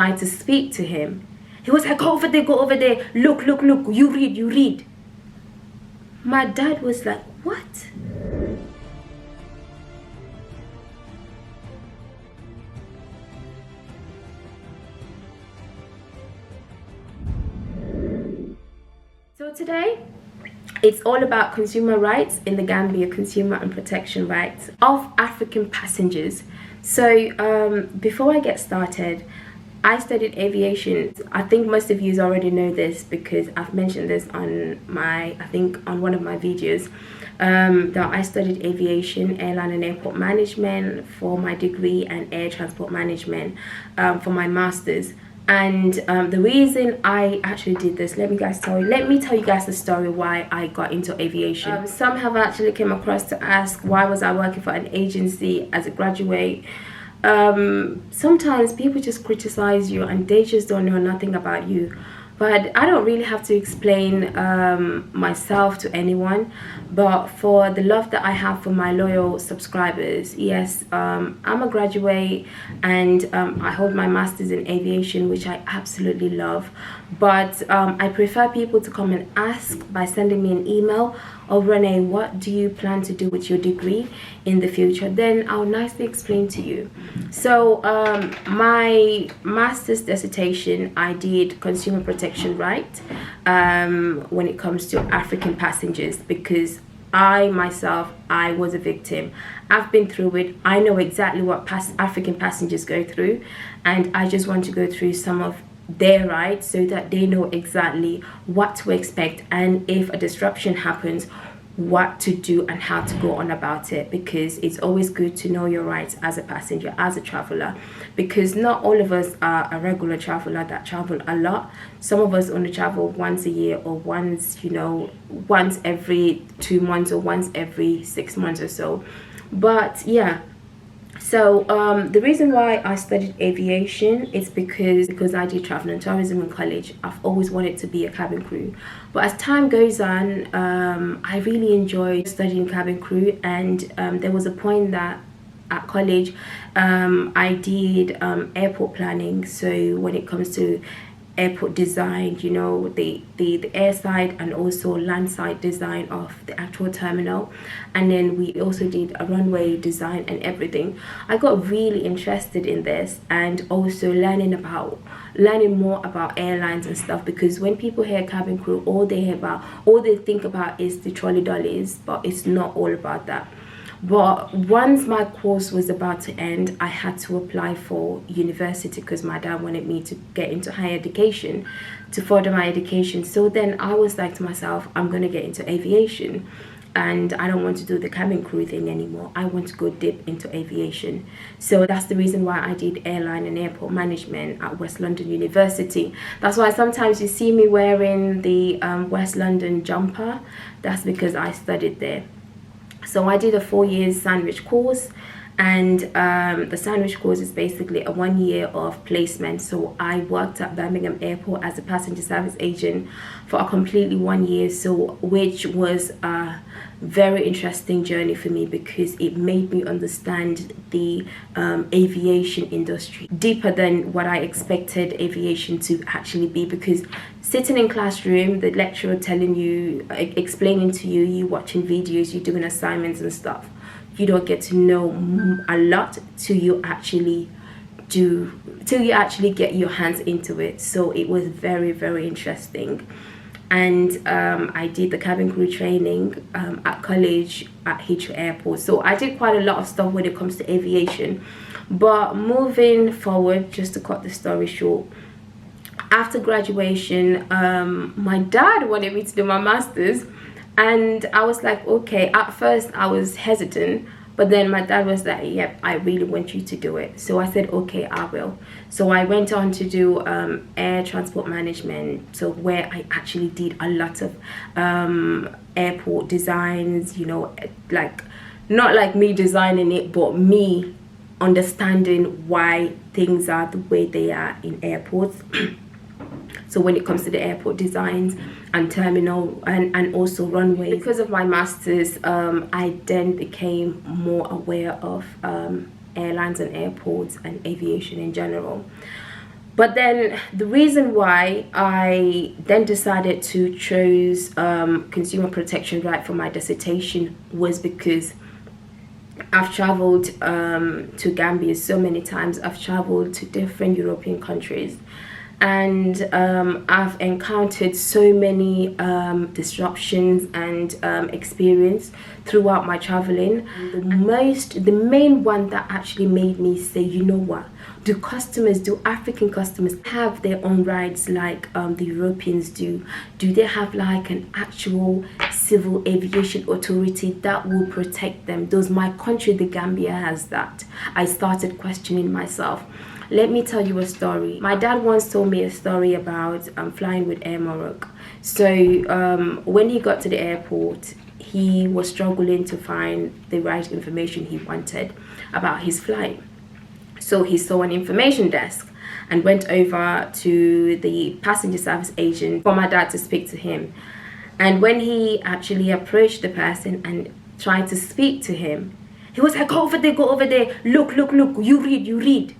tried to speak to him. He was like, go over there, look, you read. My dad was like, what? So today, it's all about consumer rights in the Gambia, consumer and protection rights of African passengers. So before I get started, I studied aviation. I think most of you already know this because I've mentioned this on on one of my videos, that I studied aviation, airline and airport management for my degree and air transport management for my master's. And the reason I actually did this, let me tell you guys the story why I got into aviation. Some have actually came across to ask, why was I working for an agency as a graduate? Sometimes people just criticize you and they just don't know nothing about you. But I don't really have to explain myself to anyone. But for the love that I have for my loyal subscribers, yes, I'm a graduate and I hold my master's in aviation, which I absolutely love. But I prefer people to come and ask by sending me an email, oh Rene, what do you plan to do with your degree in the future? Then I'll nicely explain to you. So my master's dissertation, I did consumer protection right when it comes to African passengers, because I myself was a victim. I've been through it. I know exactly what African passengers go through, and I just want to go through some of their rights so that they know exactly what to expect, and if a disruption happens, what to do and how to go on about it, because it's always good to know your rights as a passenger, as a traveler, because not all of us are a regular traveler that travel a lot. Some of us only travel once a year, or once every 2 months, or once every 6 months or so. But yeah, so the reason why I studied aviation is because I did travel and tourism in college. I've always wanted to be a cabin crew, but as time goes on, I really enjoyed studying cabin crew. And there was a point that at college I did airport planning. So when it comes to airport design, you know, the airside and also landside design of the actual terminal, and then we also did a runway design and everything. I got really interested in this, and also learning more about airlines and stuff, because when people hear cabin crew, all they think about is the trolley dollies, but it's not all about that. But once my course was about to end, I had to apply for university because my dad wanted me to get into higher education, to further my education. So then I was like to myself, I'm going to get into aviation, and I don't want to do the cabin crew thing anymore. I want to go deep into aviation. So that's the reason why I did airline and airport management at West London University. That's why sometimes you see me wearing the West London jumper. That's because I studied there. So I did a 4-year sandwich course, and the sandwich course is basically a 1 year of placement. So I worked at Birmingham Airport as a passenger service agent for a completely 1 year, so which was a very interesting journey for me, because it made me understand the aviation industry deeper than what I expected aviation to actually be. Because sitting in classroom, the lecturer telling you, explaining to you, you watching videos, you doing assignments and stuff, you don't get to know a lot till you actually get your hands into it. So it was very, very interesting. And I did the cabin crew training at college at Heathrow Airport. So I did quite a lot of stuff when it comes to aviation. But moving forward, just to cut the story short, after graduation, my dad wanted me to do my master's, and I was like, okay. At first I was hesitant, but then my dad was like, yep, I really want you to do it. So I said, okay, I will. So I went on to do air transport management, so where I actually did a lot of airport designs, you know, like not like me designing it, but me understanding why things are the way they are in airports. So when it comes to the airport designs and terminal and also runways, because of my master's, I then became more aware of airlines and airports and aviation in general. But then the reason why I then decided to choose consumer protection right for my dissertation was because I've traveled to Gambia so many times. I've traveled to different European countries, and I've encountered so many disruptions and experience throughout my traveling. The main one that actually made me say, you know what, do African customers have their own rights like the Europeans do? Do they have like an actual civil aviation authority that will protect them? Does my country, the Gambia, has that? I started questioning myself. Let me tell you a story. My dad once told me a story about flying with Air Morocco. So when he got to the airport, he was struggling to find the right information he wanted about his flight. So he saw an information desk and went over to the passenger service agent for my dad to speak to him. And when he actually approached the person and tried to speak to him, he was like, go over there, look, you read.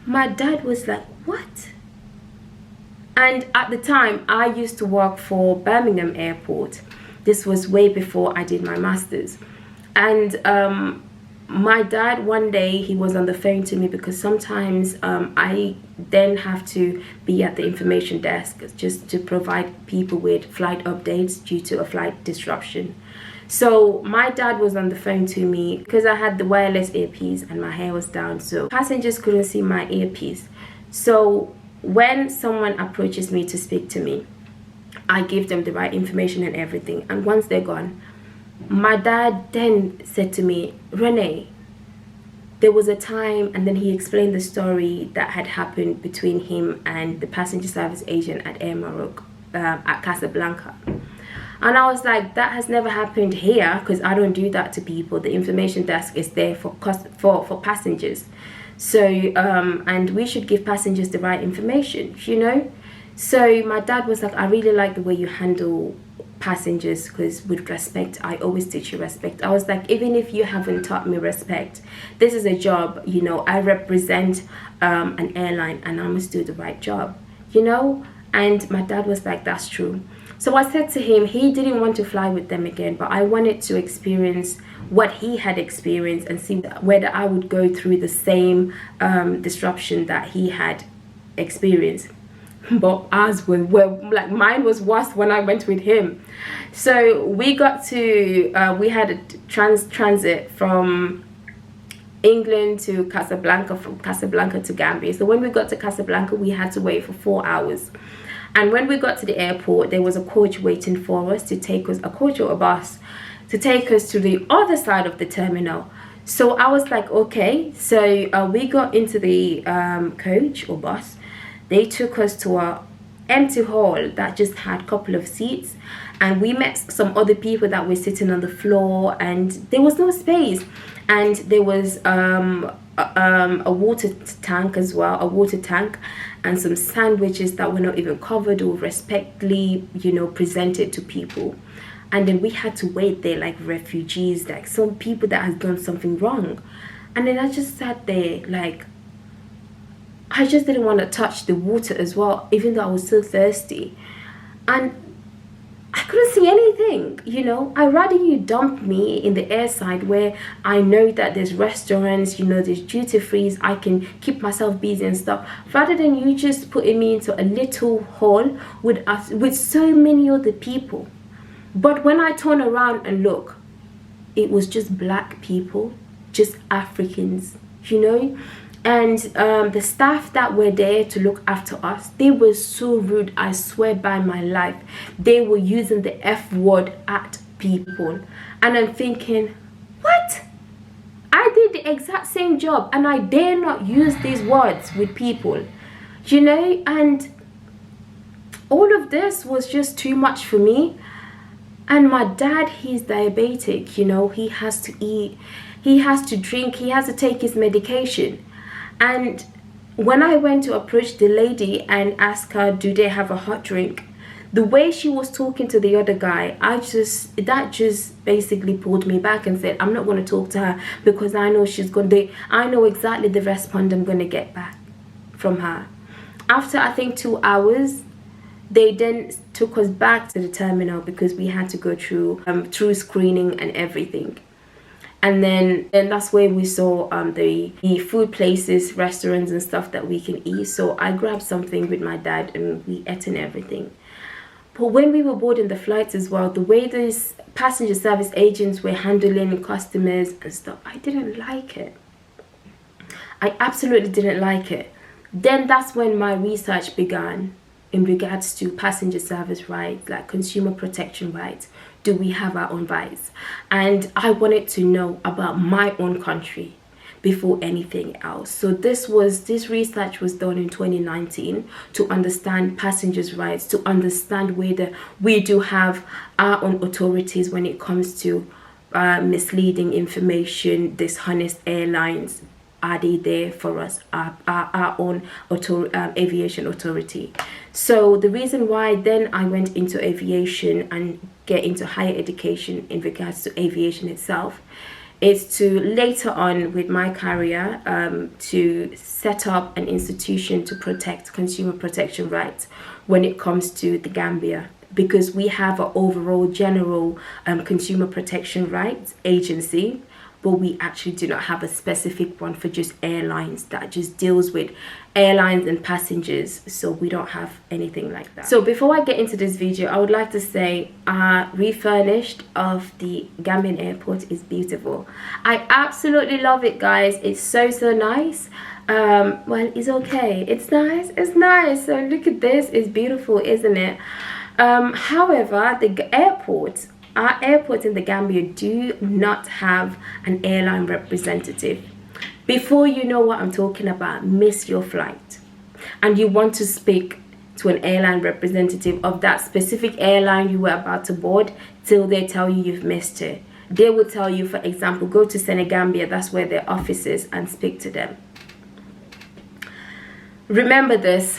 My dad was like, what? And at the time, I used to work for Birmingham Airport. This was way before I did my master's. And my dad, one day, he was on the phone to me because sometimes I then have to be at the information desk just to provide people with flight updates due to a flight disruption. So my dad was on the phone to me because I had the wireless earpiece and my hair was down, so passengers couldn't see my earpiece. So when someone approaches me to speak to me, I give them the right information and everything, and once they're gone, my dad then said to me, Rene, there was a time, and then he explained the story that had happened between him and the passenger service agent at Air Morocco at Casablanca. And I was like, that has never happened here because I don't do that to people. The information desk is there for passengers. So, and we should give passengers the right information, you know? So my dad was like, I really like the way you handle passengers because with respect, I always teach you respect. I was like, even if you haven't taught me respect, this is a job, you know, I represent an airline and I must do the right job, you know? And my dad was like, that's true. So I said to him, he didn't want to fly with them again, but I wanted to experience what he had experienced and see whether I would go through the same disruption that he had experienced. But ours were like, mine was worse when I went with him. So we got to, we had a transit from England to Casablanca, from Casablanca to Gambia. So when we got to Casablanca, we had to wait for 4 hours. And when we got to the airport, there was a coach waiting for us to take us, a coach or a bus, to take us to the other side of the terminal. So I was like, okay. So we got into the coach or bus. They took us to a empty hall that just had a couple of seats. And we met some other people that were sitting on the floor and there was no space. And there was a water tank as well, a water tank, and some sandwiches that were not even covered or respectfully, you know, presented to people. And then we had to wait there like refugees, like some people that had done something wrong. And then I just sat there like, I just didn't want to touch the water as well, even though I was so thirsty. And I couldn't see anything, you know. I'd rather you dump me in the airside where I know that there's restaurants, you know, there's duty frees, I can keep myself busy and stuff, rather than you just putting me into a little hall with so many other people. But when I turn around and look, it was just black people, just Africans, you know. And the staff that were there to look after us, they were so rude, I swear by my life. They were using the F word at people. And I'm thinking, what? I did the exact same job and I dare not use these words with people, you know. And all of this was just too much for me. And my dad, he's diabetic, you know. He has to eat, he has to drink, he has to take his medication. And when I went to approach the lady and ask her, do they have a hot drink? The way she was talking to the other guy, that just basically pulled me back and said, I'm not going to talk to her because I know I know exactly the response I'm going to get back from her. After I think 2 hours, they then took us back to the terminal because we had to go through screening and everything. And then that's where we saw the food places, restaurants and stuff that we can eat. So I grabbed something with my dad and we ate and everything. But when we were boarding the flights as well, the way these passenger service agents were handling customers and stuff, I didn't like it. I absolutely didn't like it. Then that's when my research began in regards to passenger service rights, like consumer protection rights. Do we have our own rights? And I wanted to know about my own country before anything else. So this research was done in 2019 to understand passengers' rights, to understand whether we do have our own authorities when it comes to misleading information, dishonest airlines. Are they there for us, our own aviation authority? So the reason why then I went into aviation and get into higher education in regards to aviation itself is to later on with my career to set up an institution to protect consumer protection rights when it comes to the Gambia, because we have an overall general consumer protection rights agency, but we actually do not have a specific one for just airlines that just deals with airlines and passengers. So we don't have anything like that. So before I get into this video, I would like to say refurnished of the Gambian airport is beautiful. I absolutely love it, guys. It's so nice. Well, it's okay. It's nice. So look at this. It's beautiful, isn't it? However, our airports in the Gambia do not have an airline representative. Before you know what I'm talking about, miss your flight, and you want to speak to an airline representative of that specific airline you were about to board till they tell you you've missed it. They will tell you, for example, go to Senegambia, that's where their office is, and speak to them. Remember this,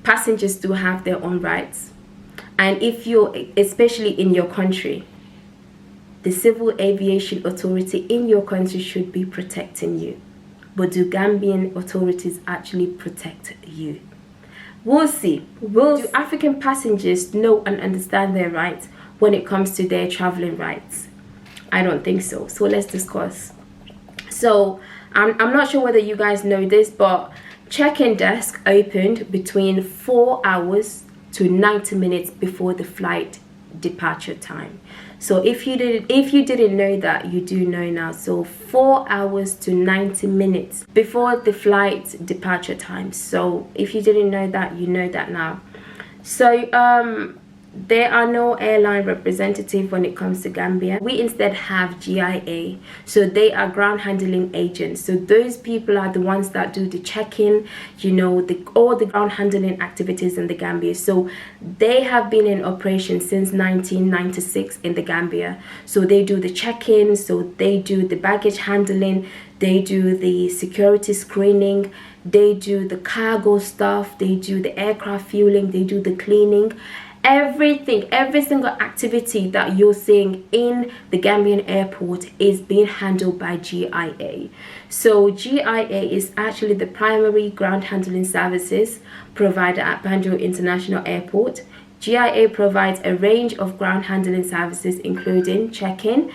passengers do have their own rights. And if you're, especially in your country, the Civil Aviation Authority in your country should be protecting you. But do Gambian authorities actually protect you? We'll see. Do African passengers know and understand their rights when it comes to their traveling rights? I don't think so. So let's discuss. So I'm not sure whether you guys know this, but check-in desk opened between 4 hours to 90 minutes before the flight departure time. So if you didn't know that, you do know now. So 4 hours to 90 minutes before the flight departure time. So if you didn't know that, you know that now. So there are no airline representative when it comes to Gambia. We instead have GIA. So they are ground handling agents. So those people are the ones that do the check-in, you know, all the ground handling activities in the Gambia. So they have been in operation since 1996 in the Gambia. So they do the check-in, so they do the baggage handling, they do the security screening, they do the cargo stuff, they do the aircraft fueling, they do the cleaning. Everything, every single activity that you're seeing in the Gambian airport is being handled by GIA. So GIA is actually the primary ground handling services provider at Banjul International Airport. GIA provides a range of ground handling services, including check-in,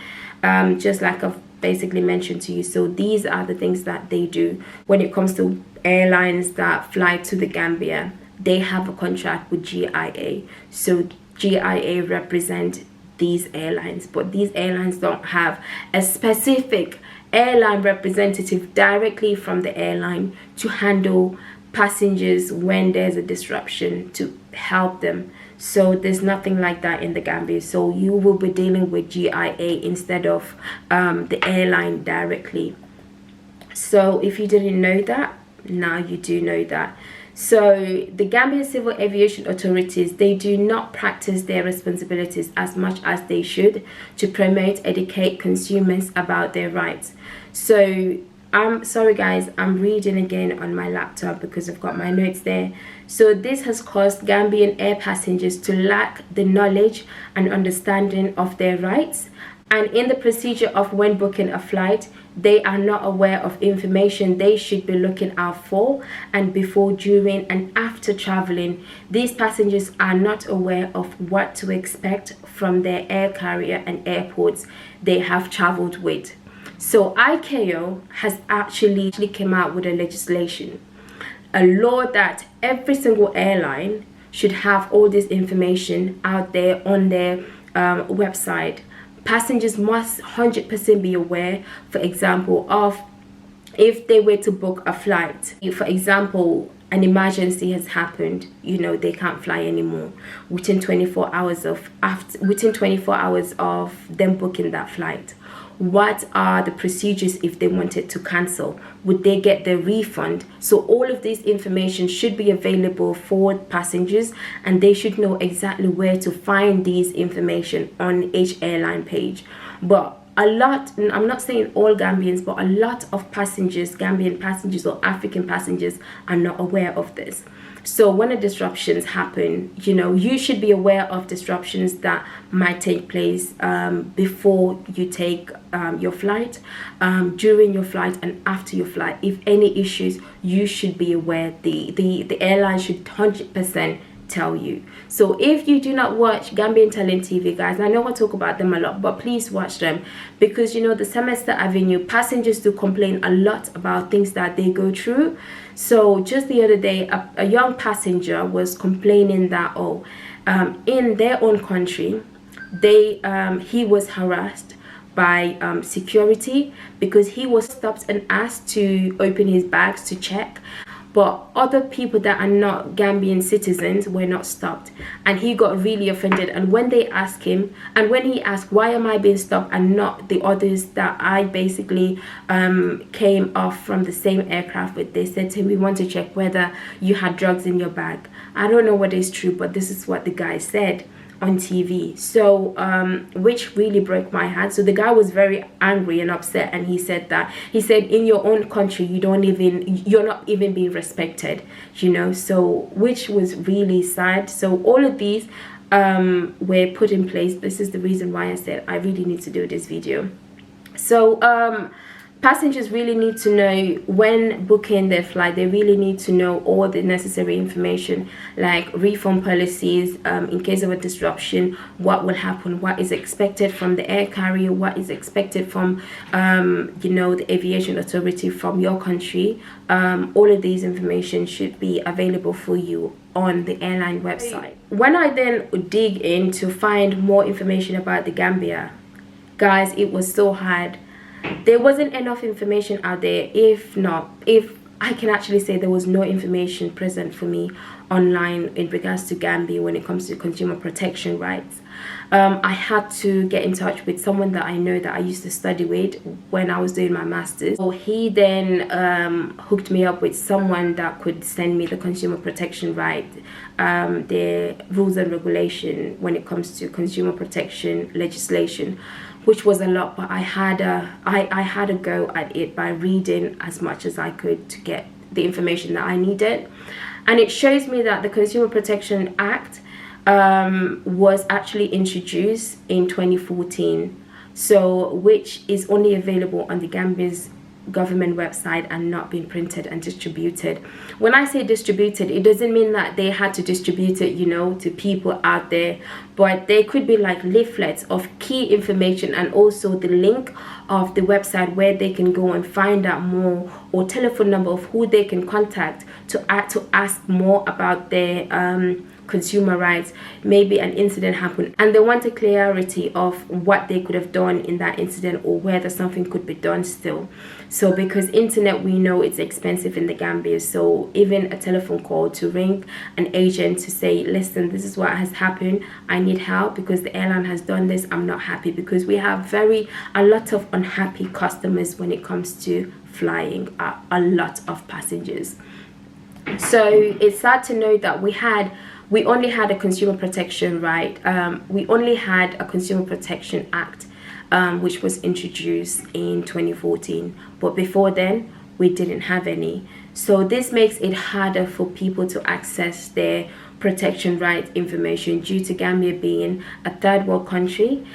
just like I've basically mentioned to you. So these are the things that they do when it comes to airlines that fly to the Gambia. They have a contract with GIA, so GIA represent these airlines, but these airlines don't have a specific airline representative directly from the airline to handle passengers when there's a disruption, to help them. So there's nothing like that in the Gambia. So you will be dealing with GIA instead of the airline directly. So if you didn't know that, now you do know that. So the Gambia Civil Aviation Authorities, they do not practice their responsibilities as much as they should to promote, educate consumers about their rights. So I'm sorry guys, I'm reading again on my laptop because I've got my notes there. So this has caused Gambian air passengers to lack the knowledge and understanding of their rights And in the procedure of when booking a flight, they are not aware of information they should be looking out for, and before, during, and after traveling. These passengers are not aware of what to expect from their air carrier and airports they have traveled with. So ICAO has actually came out with a legislation, a law that every single airline should have all this information out there on their website. Passengers must 100% be aware, for example, of if they were to book a flight. If, for example, an emergency has happened, you know, they can't fly anymore within 24 hours of them booking that flight. What are the procedures if they wanted to cancel? Would they get their refund? So all of this information should be available for passengers, and they should know exactly where to find these information on each airline page. But a lot, I'm not saying all Gambians, but a lot of passengers, Gambian passengers or African passengers, are not aware of this. So when the disruptions happen, you know, you should be aware of disruptions that might take place before you take your flight, during your flight, and after your flight. If any issues, you should be aware. The airline should 100% tell you. So if you do not watch Gambian Talent TV, guys, I know I talk about them a lot, but please watch them, because you know, the Semester Avenue passengers do complain a lot about things that they go through. So just the other day, a young passenger was complaining that in their own country, he was harassed by security because he was stopped and asked to open his bags to check, but other people that are not Gambian citizens were not stopped, and he got really offended. And when they asked him, and when he asked, why am I being stopped and not the others that I basically came off from the same aircraft with, they said to him, we want to check whether you had drugs in your bag. I don't know what is true, but this is what the guy said on TV. So which really broke my heart. So the guy was very angry and upset, and he said in your own country you're not even being respected, you know. So which was really sad. So all of these were put in place. This is the reason why I said I really need to do this video. So passengers really need to know, when booking their flight, they really need to know all the necessary information, like refund policies, in case of a disruption, what will happen, what is expected from the air carrier, what is expected from you know, the aviation authority from your country. All of these information should be available for you on the airline website. When I then dig in to find more information about the Gambia, guys, it was so hard. There wasn't enough information out there. If I can actually say, there was no information present for me online in regards to Gambia when it comes to consumer protection rights. I had to get in touch with someone that I know that I used to study with when I was doing my master's. So he then hooked me up with someone that could send me the consumer protection right, the rules and regulation when it comes to consumer protection legislation, which was a lot, but I had a go at it by reading as much as I could to get the information that I needed. And it shows me that the Consumer Protection Act was actually introduced in 2014, so which is only available on the Gambia's government website and not being printed and distributed. When I say distributed, it doesn't mean that they had to distribute it, you know, to people out there, but they could be like leaflets of key information, and also the link of the website where they can go and find out more, or telephone number of who they can contact to ask more about their consumer rights. Maybe an incident happened and they want a clarity of what they could have done in that incident, or whether something could be done still. So because internet, we know it's expensive in the Gambia, so even a telephone call to ring an agent to say, listen, this is what has happened, I need help because the airline has done this, I'm not happy, because we have a lot of unhappy customers when it comes to flying, a lot of passengers. So it's sad to know that we only had a consumer protection right, we only had a Consumer Protection Act, which was introduced in 2014, but before then we didn't have any. So this makes it harder for people to access their protection rights information due to Gambia being a third world country,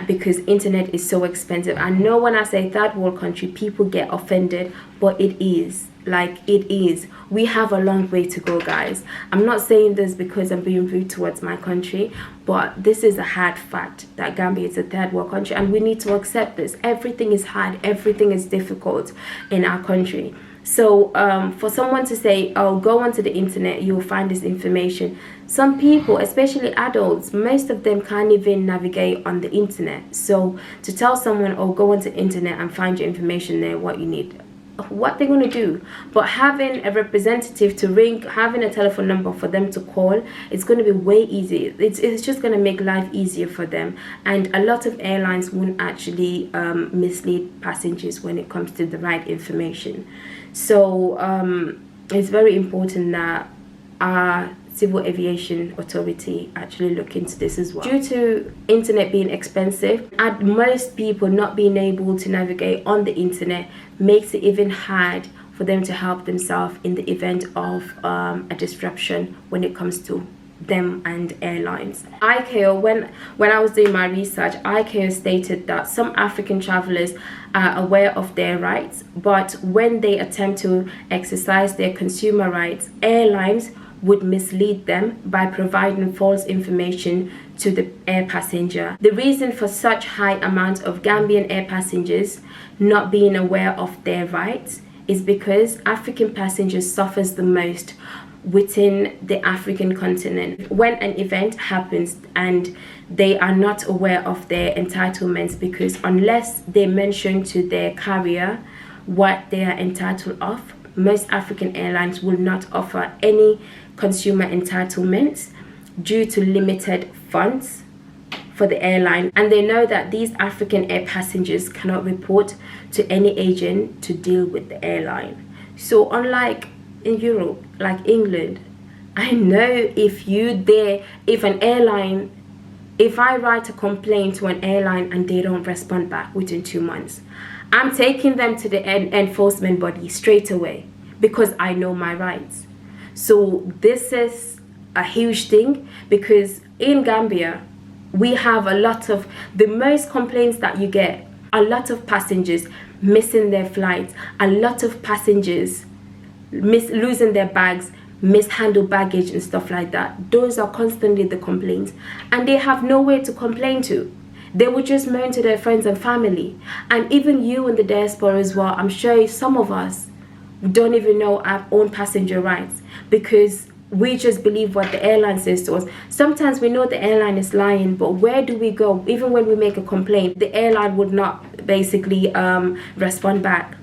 because internet is so expensive. I know when I say third world country, people get offended, but it is. Like, it is. We have a long way to go, guys. I'm not saying this because I'm being rude towards my country, but this is a hard fact that Gambia is a third world country, and we need to accept this. Everything is hard, everything is difficult in our country. So for someone to say, oh, go onto the internet, you'll find this information. Some people, especially adults, most of them can't even navigate on the internet. So to tell someone, oh, go onto the internet and find your information there, what you need, what they're going to do. But having a representative to ring, having a telephone number for them to call, it's going to be way easier. It's just going to make life easier for them, and a lot of airlines won't actually mislead passengers when it comes to the right information. So it's very important that our Civil Aviation Authority actually look into this as well. Due to internet being expensive, and most people not being able to navigate on the internet, makes it even hard for them to help themselves in the event of a disruption when it comes to them and airlines. ICAO, when I was doing my research, ICAO stated that some African travelers are aware of their rights, but when they attempt to exercise their consumer rights, airlines would mislead them by providing false information to the air passenger. The reason for such high amount of Gambian air passengers not being aware of their rights is because African passengers suffers the most within the African continent. When an event happens and they are not aware of their entitlements, because unless they mention to their carrier what they are entitled of, most African airlines will not offer any consumer entitlements due to limited funds for the airline, and they know that these African air passengers cannot report to any agent to deal with the airline. So unlike in Europe, like England, I know if I write a complaint to an airline and they don't respond back within 2 months, I'm taking them to the enforcement body straight away because I know my rights. So this is a huge thing, because in Gambia, we have a lot of, the most complaints that you get, a lot of passengers missing their flights, a lot of passengers losing their bags, mishandled baggage and stuff like that. Those are constantly the complaints, and they have nowhere to complain to. They would just moan to their friends and family. And even you in the diaspora as well, I'm sure some of us don't even know our own passenger rights, because we just believe what the airline says to us. Sometimes we know the airline is lying, but where do we go? Even when we make a complaint, the airline would not basically respond back.